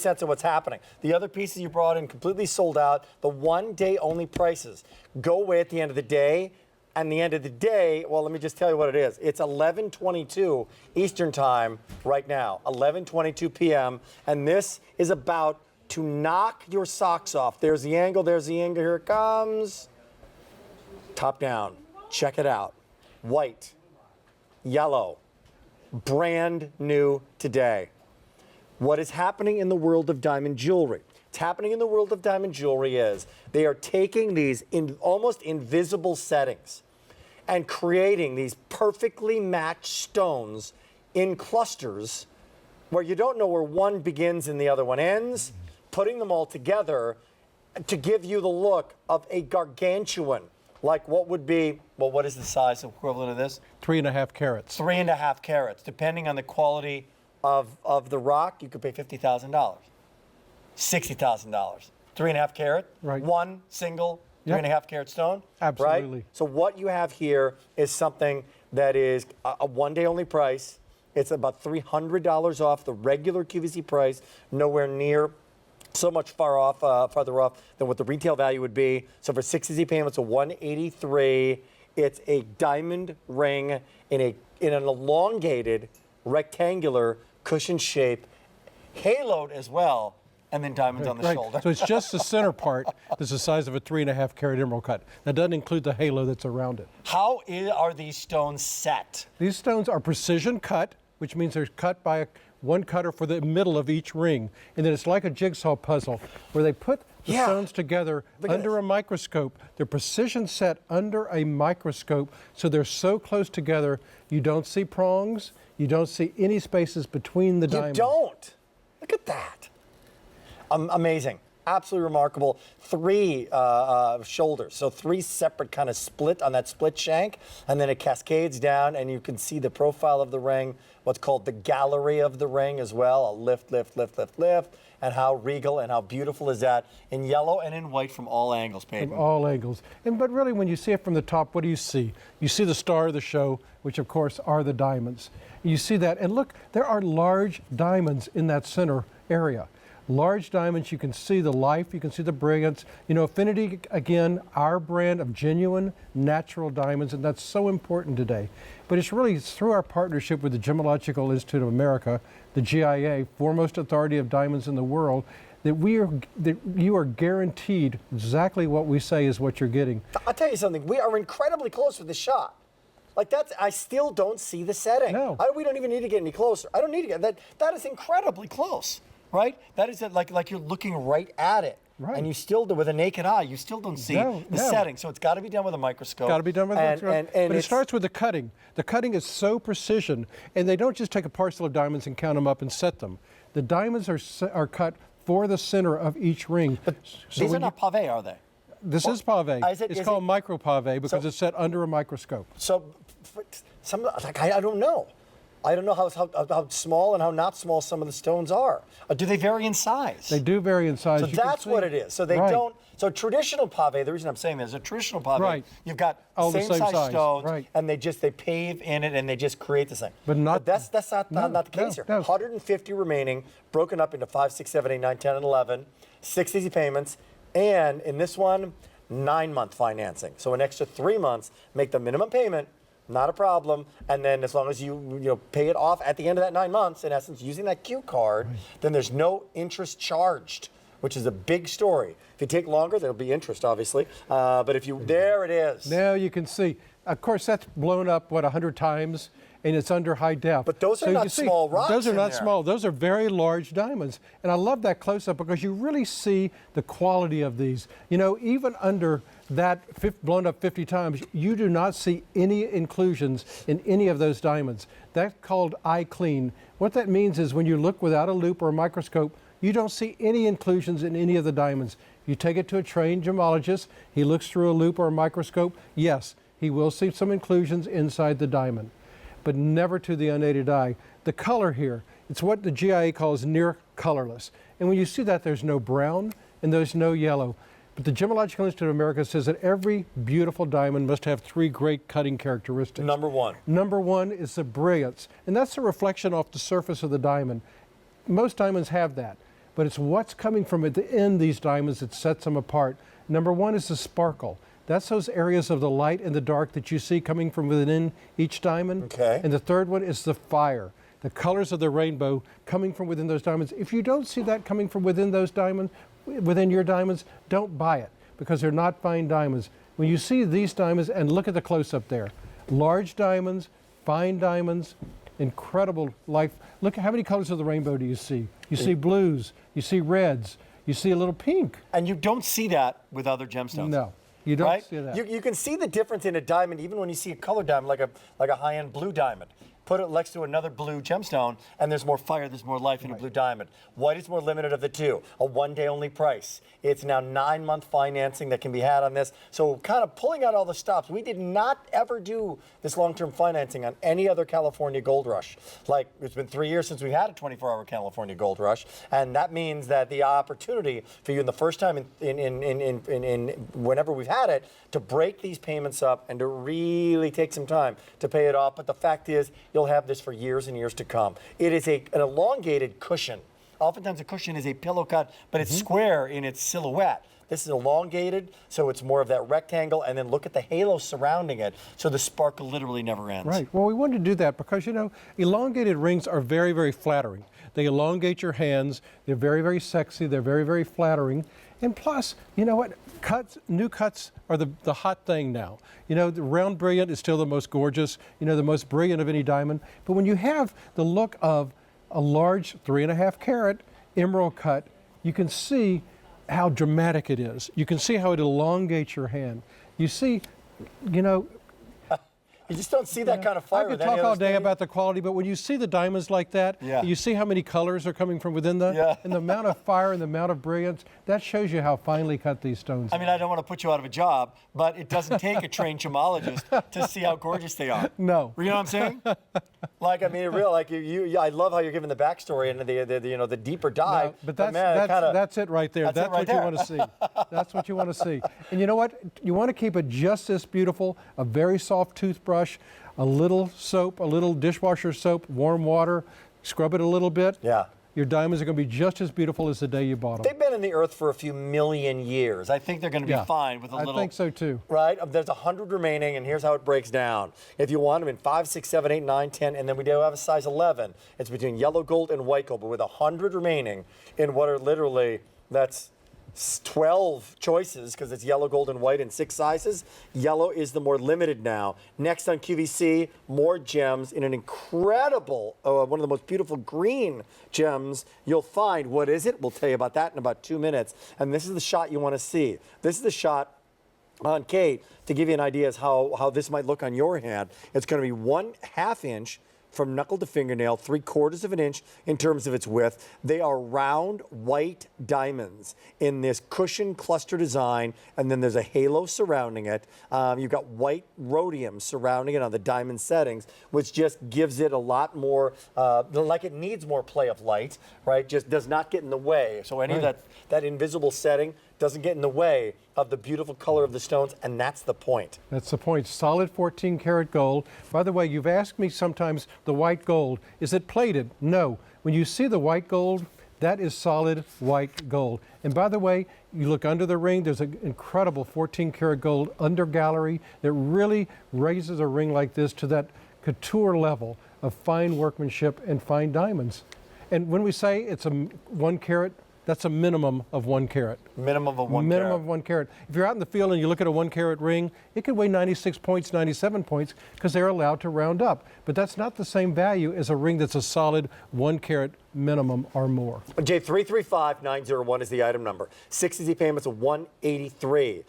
sense of what's happening. The other pieces you brought in completely sold out. The 1 day only prices go away at the end of the day. And the end of the day, well, let me just tell you what it is. It's 11:22 Eastern time right now, 11:22 p.m. And this is about to knock your socks off. There's the angle, here it comes. Top down, check it out. White, yellow, brand new today. What is happening in the world of diamond jewelry? What's happening in the world of diamond jewelry is they are taking these almost invisible settings and creating these perfectly matched stones in clusters where you don't know where one begins and the other one ends, putting them all together to give you the look of a gargantuan, like what would be, well, what is the size equivalent of this? 3.5 carats. 3.5 carats. Depending on the quality of the rock, you could pay $50,000, $60,000. 3.5 carat, right. One single 3.5 carat stone. Absolutely. Right? So what you have here is something that is a 1 day only price. It's about $300 off the regular QVC price, nowhere near so much farther off than what the retail value would be. So for 6 easy payments of $183, it's a diamond ring in an elongated, rectangular cushion shape, haloed as well, and then diamonds on the shoulder. So it's just the center part that's the size of a 3.5 carat emerald cut. That doesn't include the halo that's around it. How are these stones set? These stones are precision cut, which means they're cut by one cutter for the middle of each ring. And then it's like a jigsaw puzzle where they put the stones together under a microscope. They're precision set under a microscope, so they're so close together, you don't see prongs, you don't see any spaces between the diamonds. You don't. Look at that. Amazing. Absolutely remarkable. 3 shoulders, so 3 separate kind of split on that split shank, and then it cascades down, and you can see the profile of the ring, what's called the gallery of the ring as well, a lift, lift, lift, lift, lift, and how regal and how beautiful is that in yellow and in white from all angles, Peyton. From all angles. But really, when you see it from the top, what do you see? You see the star of the show, which of course are the diamonds. You see that, and look, there are large diamonds in that center area. Large diamonds, you can see the life, you can see the brilliance. You know, Affinity, again, our brand of genuine, natural diamonds, and that's so important today. But it's really through our partnership with the Gemological Institute of America, the GIA, foremost authority of diamonds in the world, that you are guaranteed exactly what we say is what you're getting. I'll tell you something, we are incredibly close with the shot. Like I still don't see the setting. No. We don't even need to get any closer. I don't need to get, that is incredibly close. Right? That is like you're looking right at it. Right. And you still do, with a naked eye, you still don't see the setting. So it's got to be done with a microscope. Got to be done with a microscope. But it starts with the cutting. The cutting is so precision, and they don't just take a parcel of diamonds and count them up and set them. The diamonds are cut for the center of each ring. But these are not pave, are they? This is pave. It's called micro pave because it's set under a microscope. So I don't know. I don't know how small and how not small some of the stones are. Do they vary in size? They do vary in size. So that's what it is. So they don't. So traditional pave. The reason I'm saying that is a traditional pave. You've got same size stones, and they pave in it, and they just create this thing. But that's not the case here. 150 remaining, broken up into 5, 6, 7, 8, 9, 10, and 11. 6 easy payments, and in this one, 9-month financing. So an extra 3 months, make the minimum payment. Not a problem, and then as long as you pay it off at the end of that 9 months, in essence, using that Q card, then there's no interest charged, which is a big story. If you take longer, there'll be interest, obviously. But if there it is. Now you can see. Of course, that's blown up 100 times, and it's under high def. But those are not small rocks. Those are not small. Those are very large diamonds, and I love that close up because you really see the quality of these. You know, even under that blown up 50 times, you do not see any inclusions in any of those diamonds. That's called eye clean. What that means is when you look without a loupe or a microscope, you don't see any inclusions in any of the diamonds. You take it to a trained gemologist, he looks through a loupe or a microscope, yes, he will see some inclusions inside the diamond, but never to the unaided eye. The color here, it's what the GIA calls near colorless. And when you see that, there's no brown and there's no yellow. But the Gemological Institute of America says that every beautiful diamond must have 3 great cutting characteristics. Number one. Number one is the brilliance, and that's the reflection off the surface of the diamond. Most diamonds have that. but it's what's coming from within these diamonds that sets them apart. Number one is the sparkle. That's those areas of the light and the dark that you see coming from within each diamond. Okay. And the third one is the fire, the colors of the rainbow coming from within those diamonds. If you don't see that coming from within those diamonds, within your diamonds, don't buy it because they're not fine diamonds. When you see these diamonds, and look at the close-up there, large diamonds, fine diamonds, incredible life. Look at how many colors of the rainbow do you see? You see blues, you see reds, you see a little pink. And you don't see that with other gemstones. No, you don't Right? see that. You can see the difference in a diamond even when you see a colored diamond like a high-end blue diamond. Put it next to another blue gemstone, and there's more fire, there's more life in a blue diamond. White is more limited of the two. A one-day only price. It's now 9-month financing that can be had on this. So kind of pulling out all the stops. We did not ever do this long-term financing on any other California gold rush. Like, it's been 3 years since we've had a 24-hour California gold rush, and that means that the opportunity for you in the first time in whenever we've had it to break these payments up and to really take some time to pay it off. But the fact is, you'll have this for years and years to come. It is an elongated cushion. Oftentimes a cushion is a pillow cut, but it's square in its silhouette. This is elongated, so it's more of that rectangle, and then look at the halo surrounding it, so the sparkle literally never ends. Right. Well, we wanted to do that because, you know, elongated rings are very, very flattering. They elongate your hands. They're very, very sexy. They're very, very flattering. And plus, you know what? New cuts are the hot thing now. You know, the round brilliant is still the most gorgeous, you know, the most brilliant of any diamond. But when you have the look of a large 3.5 carat emerald cut, you can see how dramatic it is. You can see how it elongates your hand. You see, you know, You just don't see that kind of fire I could with any talk all other day stain. about the quality, but when you see the diamonds like that, Yeah. you see how many colors are coming from within the, Yeah. and the amount of fire and the amount of brilliance, that shows you how finely cut these stones I mean, I don't want to put you out of a job, but it doesn't take a trained gemologist to see how gorgeous they are. No. You know what I'm saying? Like, I mean, I love how you're giving the backstory and the deeper dive. No, but man, that's it right there. That's it That's right what there. you want to see. That's what you want to see. And you know what? You want to keep it just as beautiful, a very soft toothbrush, a little soap, a little dishwasher soap, warm water, scrub it a little bit. Yeah. Your diamonds are going to be just as beautiful as the day you bought them. They've been in the earth for a few million years. I think they're going to be fine with a little. I think so too. Right? There's 100 remaining, and here's how it breaks down. If you want them in 5, 6, 7, 8, 9, 10, and then we do have a size 11. It's between yellow gold and white gold, but with 100 remaining in what are literally, that's 12 choices because it's yellow, gold, and white in 6 sizes. Yellow is the more limited now. Next on QVC, more gems in an incredible, one of the most beautiful green gems you'll find. What is it? We'll tell you about that in about 2 minutes. And this is the shot you want to see. This is the shot on Kate to give you an idea as how this might look on your hand. It's going to be 1/2 inch from knuckle to fingernail, 3/4 of an inch in terms of its width. They are round white diamonds in this cushion cluster design, and then there's a halo surrounding it. You've got white rhodium surrounding it on the diamond settings, which just gives it a lot more, like it needs more play of light, right? Just does not get in the way. So any of that invisible setting doesn't get in the way of the beautiful color of the stones, and that's the point. That's the point. Solid 14 karat gold. By the way, you've asked me sometimes the white gold, is it plated? No. When you see the white gold, that is solid white gold. And by the way, you look under the ring, there's an incredible 14 karat gold under gallery that really raises a ring like this to that couture level of fine workmanship and fine diamonds. And when we say it's a 1 carat, that's a minimum of 1 carat. Minimum of 1 Minimum carat. of 1 carat. If you're out in the field and you look at a 1 carat ring, it could weigh 96 points, 97 points, because they're allowed to round up. But that's not the same value as a ring that's a solid 1 carat minimum or more. Jay, 335-901 is the item number. 6 easy payments of $183.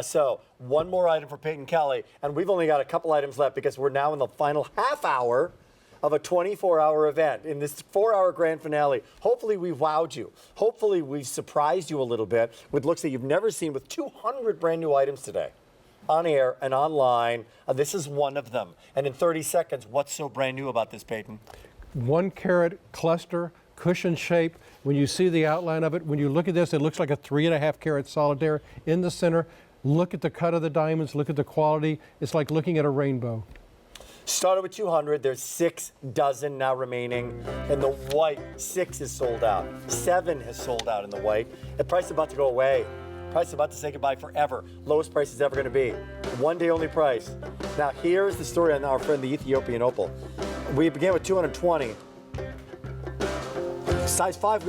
So one more item for Peyton Kelly, and we've only got a couple items left because we're now in the final half hour of a 24-hour event. In this 4-hour grand finale, hopefully we've wowed you. Hopefully we've surprised you a little bit with looks that you've never seen with 200 brand new items today. On air and online, this is one of them. And in 30 seconds, what's so brand new about this, Peyton? 1 carat cluster, cushion shape. When you see the outline of it, when you look at this, it looks like a 3.5 carat solitaire in the center. Look at the cut of the diamonds, look at the quality. It's like looking at a rainbow. Started with 200. There's 6 dozen now remaining. And the white, 6 is sold out. 7 has sold out in the white. The price is about to go away. Price is about to say goodbye forever. Lowest price is ever going to be. 1 day only price. Now here's the story on our friend the Ethiopian opal. We began with 220. Size 5. We have